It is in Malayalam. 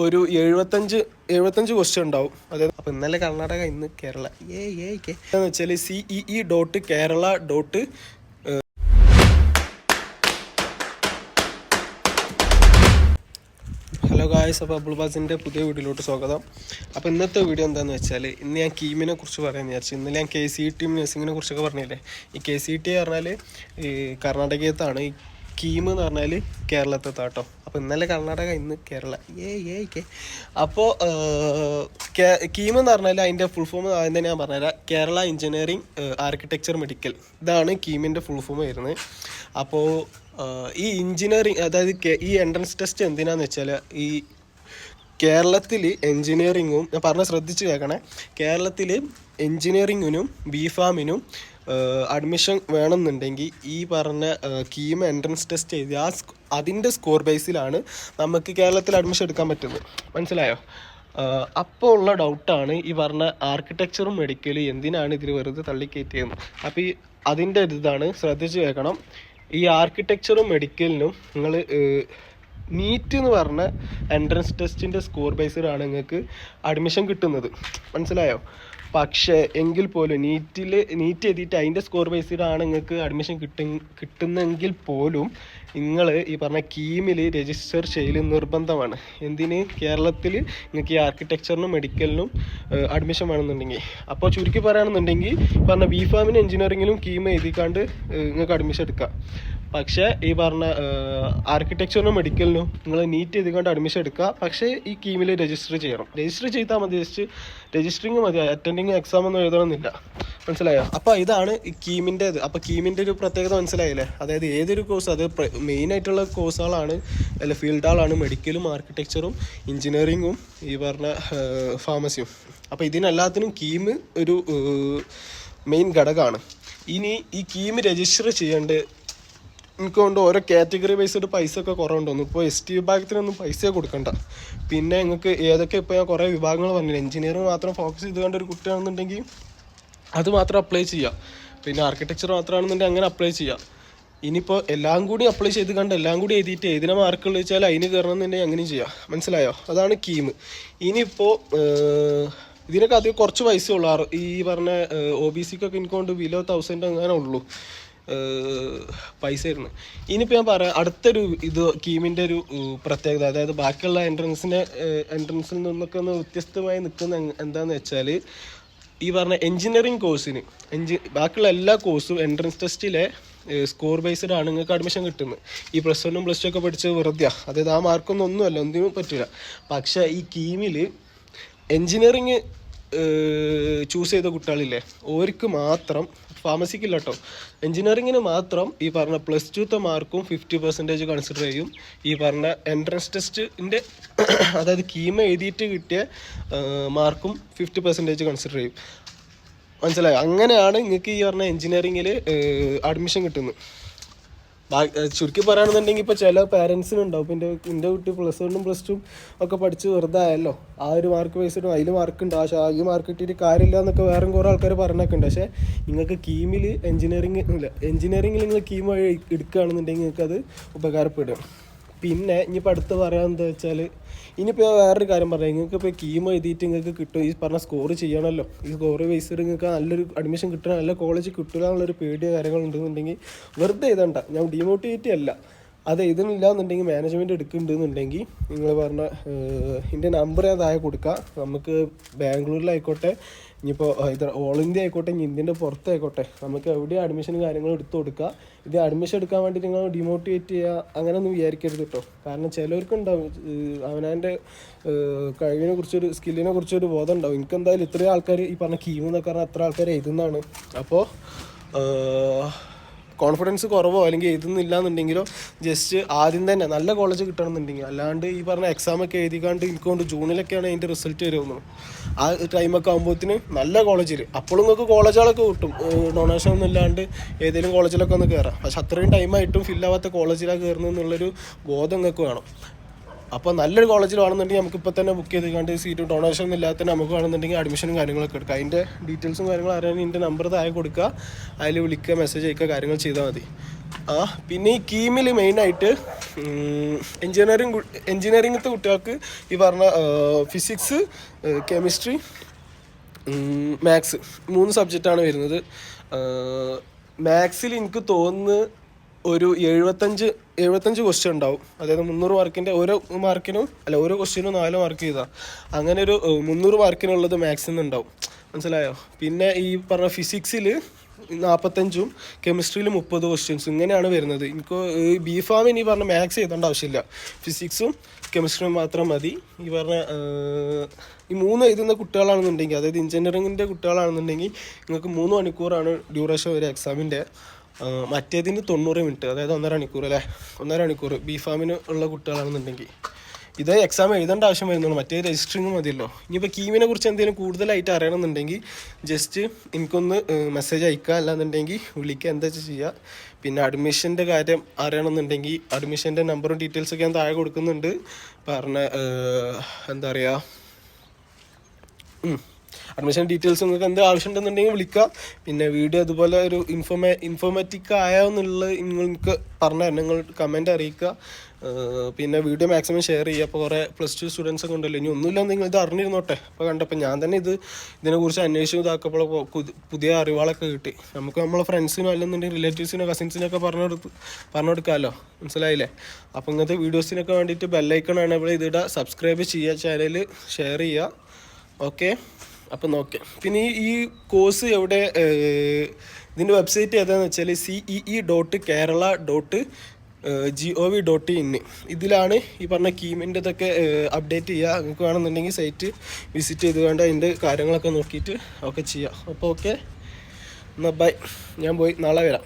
ഒരു 75 ക്വസ്റ്റ്യൻ ഉണ്ടാവും. അതായത് അപ്പോൾ ഇന്നലെ കർണാടക, ഇന്ന് കേരള. എന്ന് വെച്ചാൽ CEE.Kerala. ഹലോ ഗായ്സ്, അപ്പോൾ അബുൾബാസിൻ്റെ പുതിയ വീഡിയോയിലോട്ട് സ്വാഗതം. അപ്പോൾ ഇന്നത്തെ വീഡിയോ എന്താണെന്ന് വെച്ചാൽ, ഇന്ന് ഞാൻ കീമിനെ കുറിച്ച് പറയാമെന്ന് വിചാരിച്ചു. ഇന്നലെ ഞാൻ KCET നഴ്സിങ്ങിനെ കുറിച്ചൊക്കെ പറഞ്ഞില്ലേ. ഈ KCET പറഞ്ഞാൽ ഈ കർണാടകത്താണ്, ഈ കീം എന്ന് പറഞ്ഞാൽ കേരളത്തെത്താട്ടോ. അപ്പോൾ ഇന്നലെ കർണാടക, ഇന്ന് കേരള. അപ്പോൾ കീം എന്ന് പറഞ്ഞാൽ അതിൻ്റെ ഫുൾ ഫോം ആദ്യം തന്നെ ഞാൻ പറഞ്ഞുതരാം. കേരള എഞ്ചിനീയറിംഗ് ആർക്കിടെക്ചർ മെഡിക്കൽ, ഇതാണ് കീമിൻ്റെ ഫുൾ ഫോം വരുന്നത്. അപ്പോൾ ഈ എഞ്ചിനീയറിംഗ്, അതായത് ഈ എൻട്രൻസ് ടെസ്റ്റ് എന്തിനാന്ന് വെച്ചാൽ, ഈ കേരളത്തിൽ എഞ്ചിനീയറിങ്ങും, ഞാൻ പറഞ്ഞ ശ്രദ്ധിച്ച് കേൾക്കണേ, കേരളത്തിൽ എഞ്ചിനീയറിങ്ങിനും BPharm-നും അഡ്മിഷൻ വേണമെന്നുണ്ടെങ്കിൽ ഈ പറഞ്ഞ കീം എൻട്രൻസ് ടെസ്റ്റ് എഴുതി അതിൻ്റെ സ്കോർ ബേസിലാണ് നമുക്ക് കേരളത്തിൽ അഡ്മിഷൻ എടുക്കാൻ പറ്റുന്നത്. മനസ്സിലായോ? അപ്പോൾ ഉള്ള ഡൗട്ടാണ് ഈ പറഞ്ഞ ആർക്കിടെക്ചറും മെഡിക്കലും എന്തിനാണ് ഇതിൽ വെറുതെ തള്ളിക്കയറ്റിയെന്ന്. അപ്പോൾ ഈ അതിൻ്റെ ഇതാണ്, ശ്രദ്ധിച്ച് കേൾക്കണം. ഈ ആർക്കിടെക്ചറും മെഡിക്കലിനും നിങ്ങൾ നീറ്റ് എന്ന് പറഞ്ഞ എൻട്രൻസ് ടെസ്റ്റിൻ്റെ സ്കോർ ബേസിലാണ് നിങ്ങൾക്ക് അഡ്മിഷൻ കിട്ടുന്നത്. മനസ്സിലായോ? പക്ഷേ എങ്കിൽ പോലും നീറ്റ് എഴുതിയിട്ട് അതിൻ്റെ സ്കോർ ബേസിലാണ് നിങ്ങൾക്ക് അഡ്മിഷൻ കിട്ടുന്നെങ്കിൽ പോലും നിങ്ങൾ ഈ പറഞ്ഞ കീമിൽ രജിസ്റ്റർ ചെയ്യൽ നിർബന്ധമാണ്. എന്തിന്? കേരളത്തിൽ നിങ്ങൾക്ക് ഈ ആർക്കിടെക്ചറിനും മെഡിക്കലിനും അഡ്മിഷൻ വേണമെന്നുണ്ടെങ്കിൽ. അപ്പോൾ ചുരുക്കി പറയുകയാണെന്നുണ്ടെങ്കിൽ പറഞ്ഞ BPharm-നും എഞ്ചിനീയറിങ്ങിലും കീം എഴുതിക്കാണ്ട് നിങ്ങൾക്ക് അഡ്മിഷൻ എടുക്കാം. പക്ഷേ ഈ പറഞ്ഞ ആർക്കിടെക്ചറിനും മെഡിക്കലിനും നിങ്ങൾ നീറ്റ് എഴുതിക്കൊണ്ട് അഡ്മിഷൻ എടുക്കുക. പക്ഷേ ഈ കീമിൽ രജിസ്റ്റർ ചെയ്യണം. രജിസ്റ്റർ ചെയ്താൽ മതി, ജസ്റ്റ് രജിസ്റ്ററിങ് മതി, അറ്റൻഡിങ് എക്സാം ഒന്നും എഴുതണമെന്നില്ല. മനസ്സിലായോ? അപ്പോൾ ഇതാണ് ഈ കീമിൻ്റെ ഇത്. അപ്പോൾ കീമിൻ്റെ ഒരു പ്രത്യേകത മനസ്സിലായില്ലേ? അതായത് ഏതൊരു കോഴ്സ്, അത് മെയിനായിട്ടുള്ള കോഴ്സുകളാണ്, അല്ല ഫീൽഡുകളാണ് മെഡിക്കലും ആർക്കിടെക്ചറും എഞ്ചിനീയറിങ്ങും ഈ പറഞ്ഞ ഫാർമസിയും. അപ്പോൾ ഇതിനെല്ലാത്തിനും കീം ഒരു മെയിൻ ഘടകമാണ്. ഇനി ഈ കീം രജിസ്റ്റർ ചെയ്യേണ്ട എനിക്കൊണ്ട് ഓരോ കാറ്റഗറി ബേസ്ഡ് പൈസ ഒക്കെ കുറവുണ്ടോന്നു. ഇപ്പോൾ ST വിഭാഗത്തിനൊന്നും പൈസ കൊടുക്കണ്ട. പിന്നെ നിങ്ങൾക്ക് ഏതൊക്കെ, ഇപ്പോൾ ഞാൻ കുറേ വിഭാഗങ്ങൾ പറഞ്ഞില്ല. എഞ്ചിനീയറിംഗ് മാത്രം ഫോക്കസ് ചെയ്തുകൊണ്ട് ഒരു കുട്ടിയാണെന്നുണ്ടെങ്കിൽ അത് മാത്രം അപ്ലൈ ചെയ്യാം. പിന്നെ ആർക്കിടെക്ചർ മാത്രമാണെന്നുണ്ടെങ്കിൽ അങ്ങനെ അപ്ലൈ ചെയ്യാം. ഇനിയിപ്പോൾ എല്ലാം കൂടി അപ്ലൈ ചെയ്ത് കണ്ട് എല്ലാം കൂടി എഴുതിയിട്ട് ഏതിനെ മാർക്കുള്ള വെച്ചാൽ അതിന് കയറണമെന്നുണ്ടെങ്കിൽ അങ്ങനെയും ചെയ്യാം. മനസ്സിലായോ? അതാണ് കീം. ഇനിയിപ്പോൾ ഇതിനൊക്കെ അധികം കുറച്ച് പൈസ ഉള്ളൂ. ഈ പറഞ്ഞ OBCക്കൊക്കെ എനിക്കൊണ്ട് ബിലോ 1000 അങ്ങനെ ഉള്ളൂ പൈസ ഇരുന്ന്. ഇനിയിപ്പോൾ ഞാൻ പറയാം അടുത്തൊരു ഇത് കീമിൻ്റെ ഒരു പ്രത്യേകത, അതായത് ബാക്കിയുള്ള എൻട്രൻസിൽ നിന്നൊക്കെ ഒന്ന് വ്യത്യസ്തമായി നിൽക്കുന്ന എന്താണെന്ന് വെച്ചാൽ, ഈ പറഞ്ഞ എഞ്ചിനീയറിംഗ് കോഴ്സിന് ബാക്കിയുള്ള എല്ലാ കോഴ്സും എൻട്രൻസ് ടെസ്റ്റിലെ സ്കോർ ബേസ്ഡ് ആണ് നിങ്ങൾക്ക് അഡ്മിഷൻ കിട്ടുന്നത്. ഈ +1 +2 ഒക്കെ പഠിച്ച് വെറുതെ, അതായത് ആ മാർക്കൊന്നും ഒന്നുമല്ല, ഒന്നിനും പറ്റില്ല. പക്ഷേ ഈ കീമിൽ എഞ്ചിനീയറിങ് ചൂസ് ചെയ്ത കുട്ടികളില്ലേ, ഓർക്ക് മാത്രം, ഫാർമസിക്കില്ല കേട്ടോ, എഞ്ചിനീയറിങ്ങിന് മാത്രം ഈ പറഞ്ഞ +2 മാർക്കും 50% കൺസിഡർ ചെയ്യും. ഈ പറഞ്ഞ എൻട്രൻസ് ടെസ്റ്റിൻ്റെ, അതായത് കീം എഴുതിയിട്ട് കിട്ടിയ മാർക്കും 50% കൺസിഡർ ചെയ്യും. മനസ്സിലായോ? അങ്ങനെയാണ് നിങ്ങൾക്ക് ഈ പറഞ്ഞ എഞ്ചിനീയറിങ്ങിൽ അഡ്മിഷൻ കിട്ടുന്നത്. ചുരുക്കി പറയുകയാണെന്നുണ്ടെങ്കിൽ ഇപ്പോൾ ചില പാരൻസിനുണ്ടാവും, ഇപ്പോൾ എൻ്റെ കുട്ടി +1 +2 ഒക്കെ പഠിച്ച് വെറുതെ ആയല്ലോ, ആ ഒരു മാർക്ക് ബേസിടും അതിൽ മാർക്കുണ്ട്, ഈ മാർക്ക് കിട്ടിയിട്ട് കാര്യമില്ല എന്നൊക്കെ വേറെ കുറേ ആൾക്കാർ പറഞ്ഞൊക്കെയുണ്ട്. പക്ഷേ നിങ്ങൾക്ക് കീമിൽ എഞ്ചിനീയറിങ്ങിൽ നിങ്ങൾ കീം വഴി എടുക്കുകയാണെന്നുണ്ടെങ്കിൽ നിങ്ങൾക്ക് അത് ഉപകാരപ്പെടും. പിന്നെ ഇനിയിപ്പോൾ അടുത്ത് പറയാമെന്ന് വെച്ചാൽ, ഇനിയിപ്പോൾ വേറൊരു കാര്യം പറയാം. നിങ്ങൾക്ക് ഇപ്പോൾ കീം എഴുതിയിട്ട് നിങ്ങൾക്ക് കിട്ടും, ഈ പറഞ്ഞ സ്കോർ ചെയ്യണമല്ലോ, ഈ സ്കോർ ബേസ്ഡ് നിങ്ങൾക്ക് നല്ലൊരു അഡ്മിഷൻ കിട്ടണം, നല്ല കോളേജ് കിട്ടില്ല എന്നുള്ളൊരു പേടിയോ കാര്യങ്ങളുണ്ടെന്നുണ്ടെങ്കിൽ വെറുതെ എഴുതണ്ട. ഞാൻ ഡീമോട്ടിവേറ്റ് അല്ല, അത് എഴുതുന്നില്ല എന്നുണ്ടെങ്കിൽ മാനേജ്മെൻറ്റ് എടുക്കുന്നുണ്ടെന്നുണ്ടെങ്കിൽ നിങ്ങൾ പറഞ്ഞ എൻ്റെ നമ്പർ ഞാൻ താഴെ കൊടുക്കുക. നമുക്ക് ബാംഗ്ലൂരിലായിക്കോട്ടെ, ഇനിയിപ്പോൾ ഇത് ഓൾ ഇന്ത്യ ആയിക്കോട്ടെ, ഇനി ഇന്ത്യൻ്റെ പുറത്തായിക്കോട്ടെ, നമുക്ക് എവിടെയും അഡ്മിഷനും കാര്യങ്ങളും എടുത്തു കൊടുക്കുക. ഇത് അഡ്മിഷൻ എടുക്കാൻ വേണ്ടി നിങ്ങൾ ഡിമോട്ടിവേറ്റ് ചെയ്യുക അങ്ങനെയൊന്നും വിചാരിക്കരുത് കേട്ടോ. കാരണം ചിലവർക്കുണ്ടാവും അവനവൻ്റെ കഴിവിനെ കുറിച്ചൊരു, സ്കില്ലിനെ കുറിച്ചൊരു ബോധം ഉണ്ടാവും. എനിക്കെന്തായാലും ഇത്രയും ആൾക്കാർ ഈ പറഞ്ഞ കീം എന്നൊക്കെ പറഞ്ഞാൽ അത്ര ആൾക്കാർ എഴുതുന്നതാണ്. അപ്പോൾ കോൺഫിഡൻസ് കുറവോ അല്ലെങ്കിൽ എഴുതുന്നില്ല എന്നുണ്ടെങ്കിലോ ജസ്റ്റ് ആദ്യം തന്നെ നല്ല കോളേജ് കിട്ടണമെന്നുണ്ടെങ്കിൽ, അല്ലാണ്ട് ഈ പറഞ്ഞ എക്സാമൊക്കെ എഴുതിക്കാണ്ട് എനിക്കൊണ്ട് ജൂണിലൊക്കെയാണ് അതിൻ്റെ റിസൾട്ട് വരുമെന്ന്, ആ ടൈമൊക്കെ ആകുമ്പോഴത്തേന് നല്ല കോളേജിൽ, അപ്പോഴും നിങ്ങൾക്ക് കോളേജുകളൊക്കെ കിട്ടും, ഡൊണേഷൻ ഒന്നും ഇല്ലാണ്ട് ഏതെങ്കിലും കോളേജിലൊക്കെ ഒന്ന് കയറാം. പക്ഷെ അത്രയും ടൈമായിട്ടും ഫില്ലാവാത്ത കോളേജിലാണ് കയറുന്നതെന്നുള്ളൊരു ബോധം നിങ്ങൾക്ക് വേണം. അപ്പോൾ നല്ലൊരു കോളേജിൽ വേണമെന്നുണ്ടെങ്കിൽ നമുക്കിപ്പോൾ തന്നെ ബുക്ക് ചെയ്ത് സീറ്റും ഡൊണേഷൻ ഒന്നും ഇല്ലാത്ത നമുക്ക് വേണമെന്നുണ്ടെങ്കിൽ അഡ്മിഷനും കാര്യങ്ങളൊക്കെ എടുക്കുക. അതിൻ്റെ ഡീറ്റെയിൽസും കാര്യങ്ങളും അറിയാൻ എൻ്റെ നമ്പർ താഴെ കൊടുക്കുക, അതിൽ വിളിക്കുക, മെസ്സേജ് അയക്കുക, കാര്യങ്ങൾ ചെയ്താൽ മതി. പിന്നെ ഈ കീമിൽ മെയിനായിട്ട് എൻജിനീയറിംഗത്തെ കുട്ടികൾക്ക് ഈ പറഞ്ഞ ഫിസിക്സ്, കെമിസ്ട്രി, മാത്സ് 3 സബ്ജക്റ്റാണ് വരുന്നത്. മാത്സിൽ എനിക്ക് തോന്നുന്നു ഒരു 75 ക്വസ്റ്റ്യൻ ഉണ്ടാവും. അതായത് 300 മാർക്കിൻ്റെ ഓരോ മാർക്കിനും അല്ല ഓരോ ക്വസ്റ്റ്യനും 4 മാർക്ക് ചെയ്താൽ അങ്ങനെ ഒരു 300 മാർക്കിനുള്ളത് മാത്സിൽ നിന്ന് ഉണ്ടാവും. മനസ്സിലായോ? പിന്നെ ഈ പറഞ്ഞ ഫിസിക്സിൽ 45, കെമിസ്ട്രിയിൽ 30 ക്വസ്റ്റ്യൻസ് ഇങ്ങനെയാണ് വരുന്നത്. എനിക്ക് ബിഫാം ഇനി പറഞ്ഞ മാത്സ് ചെയ്തേണ്ട ആവശ്യമില്ല, ഫിസിക്സും കെമിസ്ട്രിയും മാത്രം മതി. ഈ പറഞ്ഞ ഈ 3 എഴുതുന്ന കുട്ടികളാണെന്നുണ്ടെങ്കിൽ, അതായത് എഞ്ചിനീയറിങ്ങിൻ്റെ കുട്ടികളാണെന്നുണ്ടെങ്കിൽ നിങ്ങൾക്ക് 3 മണിക്കൂറാണ് ഡ്യൂറേഷൻ വരെ എക്സാമിൻ്റെ. മറ്റേതിന് 90 മിനിറ്റ്, അതായത് 1.5 മണിക്കൂർ അല്ലേ, 1.5 മണിക്കൂർ ബിഫാമിന് ഉള്ള കുട്ടികളാണെന്നുണ്ടെങ്കിൽ. ഇത് എക്സാം എഴുതേണ്ട ആവശ്യം വരുന്നുള്ളൂ, മറ്റേ രജിസ്റ്ററിങ് മതിയല്ലോ. ഇനിയിപ്പോൾ കീമിനെ കുറിച്ച് എന്തെങ്കിലും കൂടുതലായിട്ട് അറിയണമെന്നുണ്ടെങ്കിൽ ജസ്റ്റ് എനിക്കൊന്ന് മെസ്സേജ് അയക്കുക, അല്ലാന്നുണ്ടെങ്കിൽ വിളിക്കുക, എന്താ ചെയ്യുക. പിന്നെ അഡ്മിഷൻ്റെ കാര്യം അറിയണമെന്നുണ്ടെങ്കിൽ അഡ്മിഷൻ്റെ നമ്പറും ഡീറ്റെയിൽസൊക്കെ ഞാൻ താഴെ കൊടുക്കുന്നുണ്ട്. എന്താ പറയുക, അഡ്മിഷൻ ഡീറ്റെയിൽസ് നിങ്ങൾക്ക് എന്ത് ആവശ്യം ഉണ്ടെന്നുണ്ടെങ്കിൽ വിളിക്കുക. പിന്നെ വീഡിയോ അതുപോലെ ഒരു ഇൻഫോർമാറ്റീവ് ആയോ എന്നുള്ളത് നിങ്ങൾക്ക് പറഞ്ഞുതരണം, നിങ്ങൾ കമൻറ്റ് അറിയിക്കുക. പിന്നെ വീഡിയോ മാക്സിമം ഷെയർ ചെയ്യുക. അപ്പോൾ കുറേ +2 സ്റ്റുഡൻസ് ഒക്കെ ഉണ്ടല്ലോ, ഇനി ഒന്നുമില്ല നിങ്ങൾ ഇത് അറിഞ്ഞിരുന്നോട്ടെ. അപ്പോൾ കണ്ടപ്പോൾ ഞാൻ തന്നെ ഇതിനെക്കുറിച്ച് അന്വേഷിച്ച് ഇതാക്കപ്പോൾ പുതിയ അറിവുകളൊക്കെ കിട്ടി. നമുക്ക് നമ്മളെ ഫ്രണ്ട്സിനോ അല്ലെന്നുണ്ടെങ്കിൽ റിലേറ്റീവ്സിനോ കസിൻസിനൊക്കെ പറഞ്ഞു കൊടുക്കാമല്ലോ. മനസ്സിലായില്ലേ? അപ്പോൾ ഇങ്ങനത്തെ വീഡിയോസിനൊക്കെ വേണ്ടിയിട്ട് ബെല്ലൈക്കൺ ഇവിടെ ഇതിടുക, സബ്സ്ക്രൈബ് ചെയ്യുക, ചാനൽ ഷെയർ ചെയ്യുക. ഓക്കെ, അപ്പം നോക്കെ. പിന്നെ ഈ കോഴ്സ് എവിടെ, ഇതിൻ്റെ വെബ്സൈറ്റ് ഏതാണെന്ന് വെച്ചാൽ CEE.Kerala.gov.in. ഇതിലാണ് ഈ പറഞ്ഞ കീമിൻ്റെ ഇതൊക്കെ അപ്ഡേറ്റ് ചെയ്യുക. നിങ്ങൾക്ക് വേണമെന്നുണ്ടെങ്കിൽ സൈറ്റ് വിസിറ്റ് ചെയ്ത് വേണ്ട അതിൻ്റെ കാര്യങ്ങളൊക്കെ നോക്കിയിട്ട് ഒക്കെ ചെയ്യാം. അപ്പോൾ ഓക്കെ, എന്നാൽ ബൈ, ഞാൻ പോയി നാളെ വരാം.